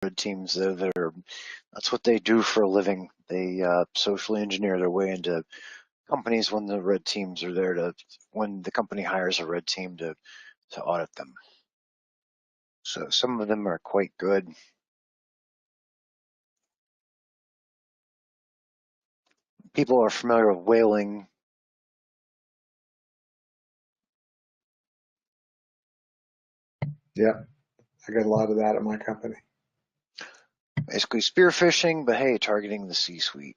red teams. That's what they do for a living. They socially engineer their way into companies when the red teams are there when the company hires a red team to audit them. So some of them are quite good. People are familiar with whaling. Yeah, I got a lot of that at my company. Basically spearfishing, but hey, targeting the C-suite.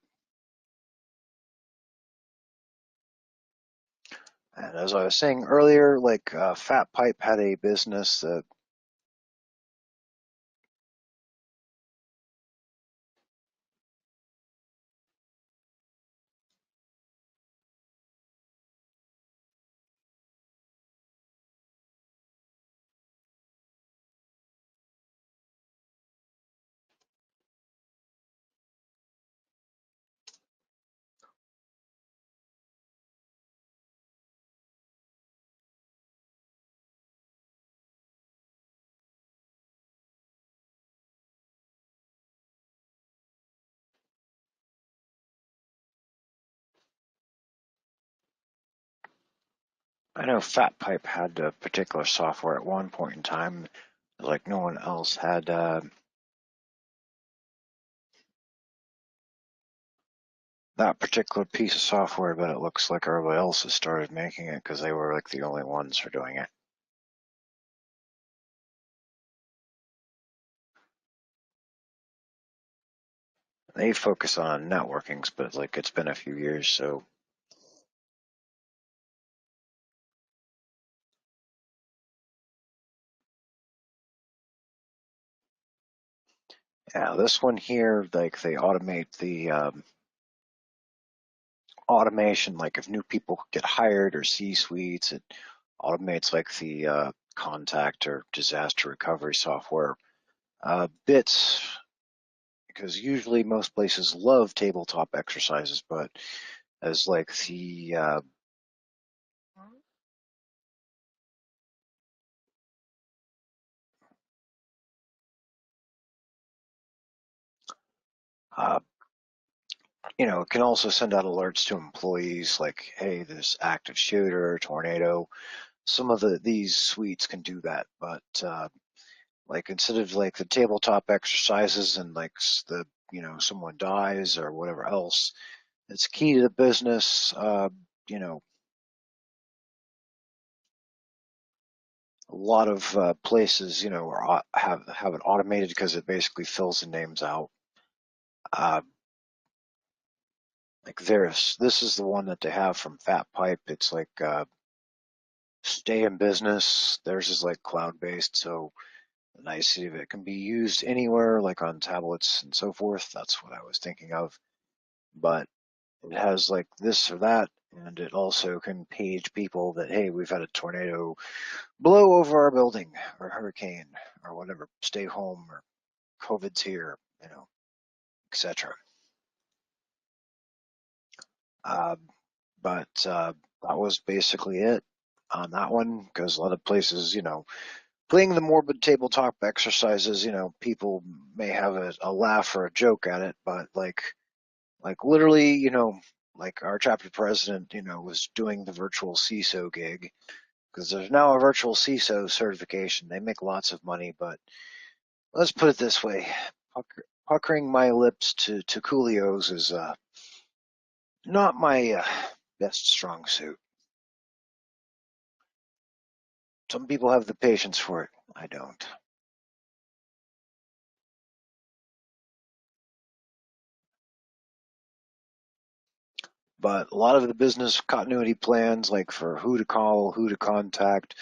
And as I was saying earlier, like Fat Pipe had a business that I know Fat Pipe had a particular software at one point in time, like no one else had that particular piece of software, but it looks like everybody else has started making it because they were like the only ones for doing it. They focus on networkings, but like it's been a few years, so. Yeah, this one here, like they automate the automation, like if new people get hired or C-suites, it automates like the contact or disaster recovery software bits, because usually most places love tabletop exercises, but as like the uh, it can also send out alerts to employees like, hey, this active shooter, tornado. Some of these suites can do that, but like instead of like the tabletop exercises and like the someone dies or whatever else, it's key to the business. A lot of places have it automated because it basically fills the names out. Uh, like this is the one that they have from Fat Pipe. It's like stay in business. Theirs is like cloud-based, so the nicety of it can be used anywhere, like on tablets and so forth. That's what I was thinking of. But it has like this or that, and it also can page people that, hey, we've had a tornado blow over our building, or hurricane, or whatever. Stay home, or COVID's here, etc. Uh, but that was basically it on that one, because a lot of places, playing the morbid tabletop exercises, people may have a laugh or a joke at it, but like literally, like our chapter president, was doing the virtual CISO gig, because there's now a virtual CISO certification. They make lots of money, but let's put it this way: puckering my lips to Coolios is not my best strong suit. Some people have the patience for it. I don't. But a lot of the business continuity plans, like for who to call, who to contact,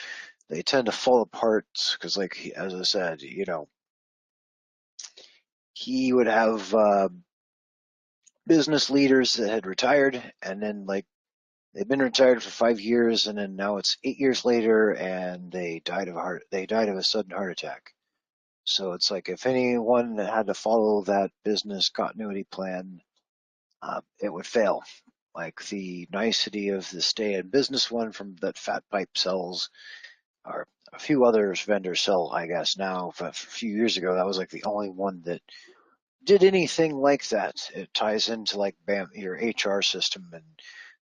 they tend to fall apart because, like, as I said, he would have business leaders that had retired, and then like they've been retired for 5 years, and then now it's 8 years later, and they died of a sudden heart attack. So it's like if anyone had to follow that business continuity plan, it would fail. Like the nicety of the stay in business one from that Fat Pipe sells, or A few others vendors sell, I guess now, but a few years ago that was like the only one that did anything like that. It ties into like your HR system and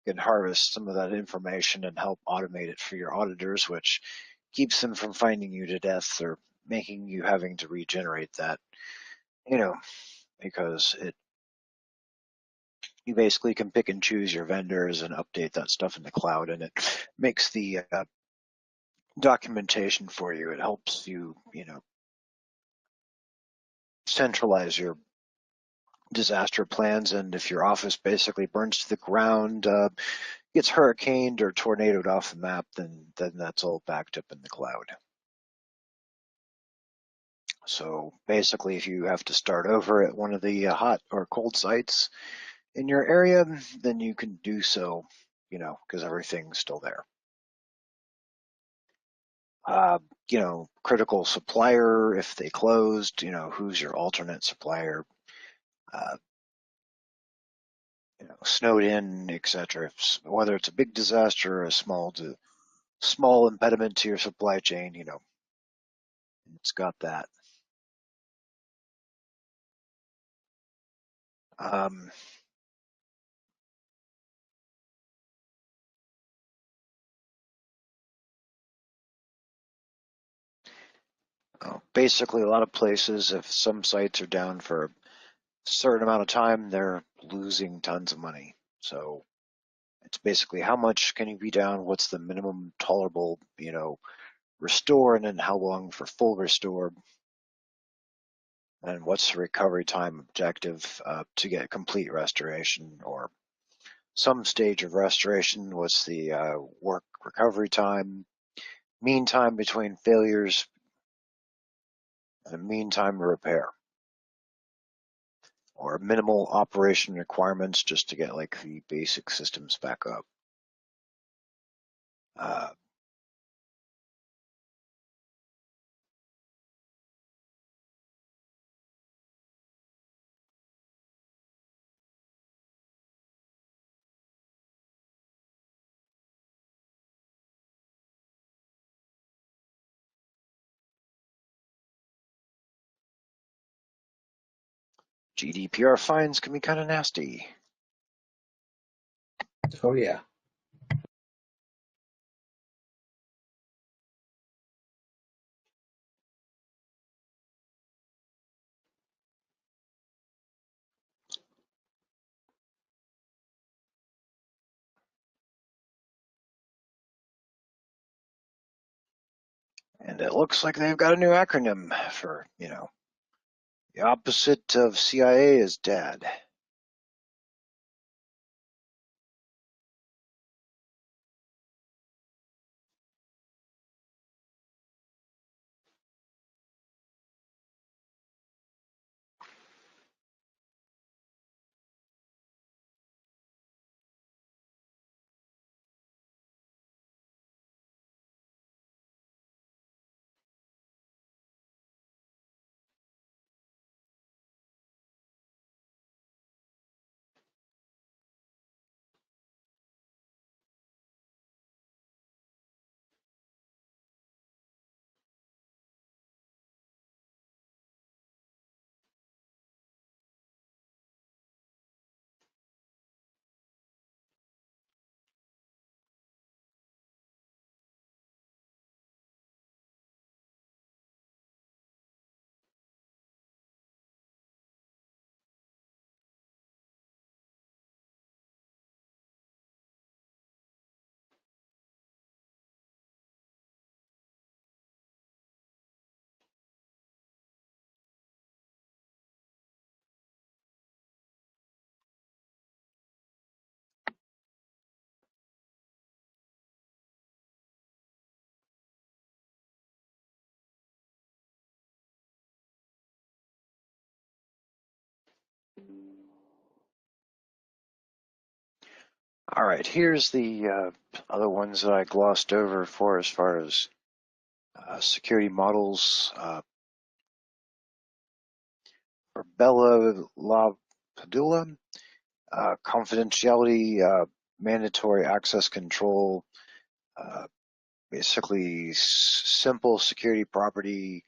can harvest some of that information and help automate it for your auditors, which keeps them from finding you to death or making you having to regenerate that, you know, because it you basically can pick and choose your vendors and update that stuff in the cloud, and it makes the documentation for you. It helps you, centralize your disaster plans, and if your office basically burns to the ground, gets hurricaned or tornadoed off the map, then that's all backed up in the cloud. So basically, if you have to start over at one of the hot or cold sites in your area, then you can do so, because everything's still there. Uh, Critical supplier, if they closed, who's your alternate supplier, uh, snowed in, etc. Whether it's a big disaster or a small impediment to your supply chain, it's got that. Um, Basically, a lot of places, if some sites are down for a certain amount of time, they're losing tons of money. So it's basically how much can you be down? What's the minimum tolerable, restore, and then how long for full restore? And what's the recovery time objective to get complete restoration or some stage of restoration? What's the work recovery time? Mean time between failures and mean time to repair, or minimal operation requirements just to get like the basic systems back up. Uh, GDPR fines can be kind of nasty. Oh yeah. And it looks like they've got a new acronym for, the opposite of CIA is DAD. All right, here's the other ones that I glossed over for as far as security models. For Bella La Padula, confidentiality, mandatory access control, uh, basically simple security property,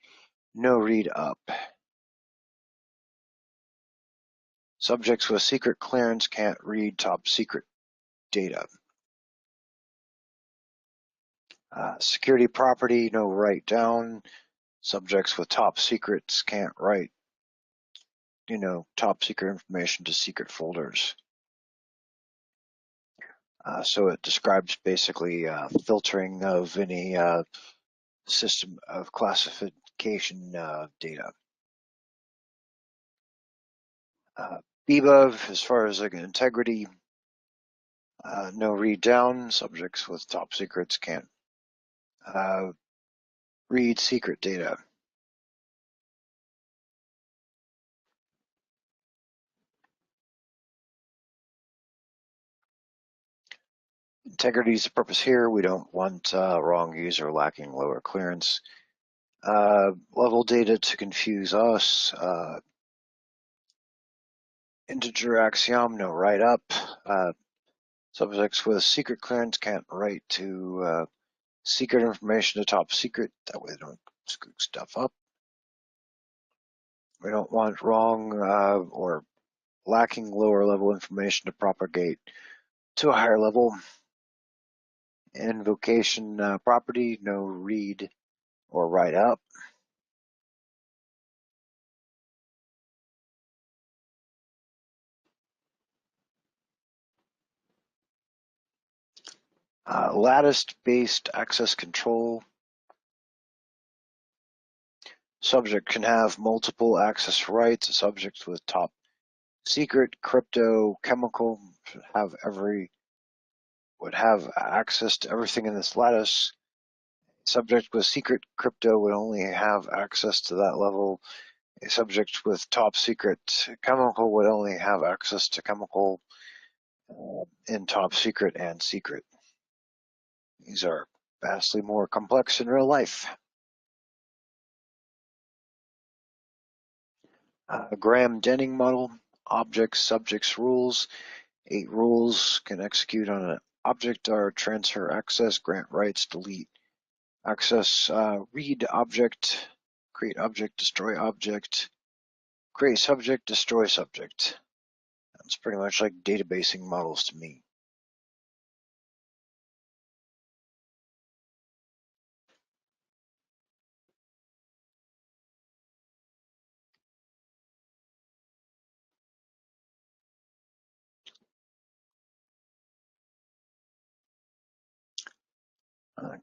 no read up. Subjects with secret clearance can't read top secret data. Security property, no write down. Subjects with top secrets can't write, top secret information to secret folders. So it describes basically filtering of any system of classification data. BBUV, as far as integrity, no read down. Subjects with top secrets can't read secret data. Integrity is the purpose here. We don't want wrong user lacking lower clearance. Level data to confuse us. Integer axiom, no write up. Subjects with secret clearance can't write to secret information to top secret. That way they don't screw stuff up. We don't want wrong or lacking lower level information to propagate to a higher level. Invocation property, no read or write up. Lattice-based access control. Subject can have multiple access rights. A subject with top secret, crypto, chemical would have access to everything in this lattice. Subject with secret crypto would only have access to that level. A subject with top secret chemical would only have access to chemical in top secret and secret. These are vastly more complex in real life. Graham-Denning model, objects, subjects, rules. 8 rules can execute on an object are transfer access, grant rights, delete access, read object, create object, destroy object, create subject, destroy subject. That's pretty much like databasing models to me.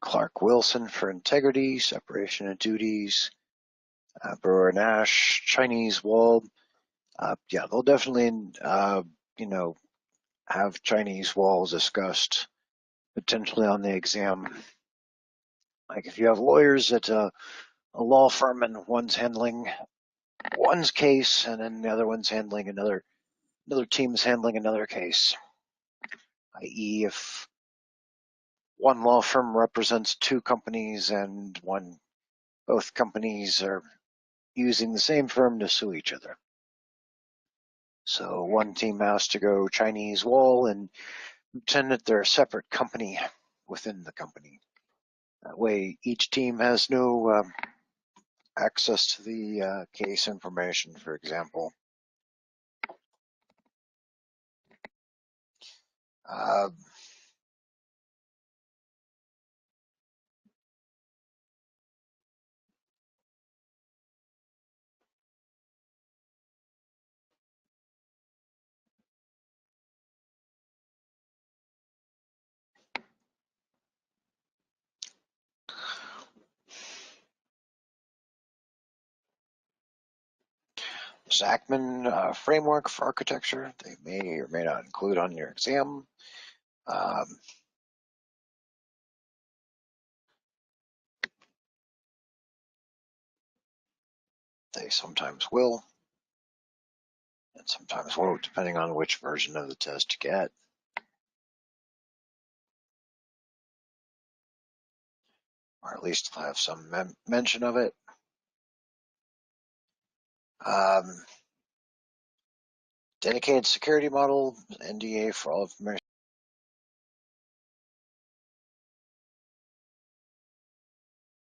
Clark-Wilson for integrity, separation of duties, Brewer-Nash, Chinese wall. Yeah, they'll definitely, have Chinese walls discussed potentially on the exam. Like if you have lawyers at a law firm and one's handling one's case and then the other one's handling another team's handling another case, i.e. if one law firm represents 2 companies and both companies are using the same firm to sue each other. So one team has to go Chinese wall and pretend that they're a separate company within the company. That way each team has no access to the case information, for example. Uh, Zachman framework for architecture, they may or may not include on your exam. They sometimes will, and sometimes won't, depending on which version of the test you get. Or at least have some mention of it. Dedicated security model, NDA for all information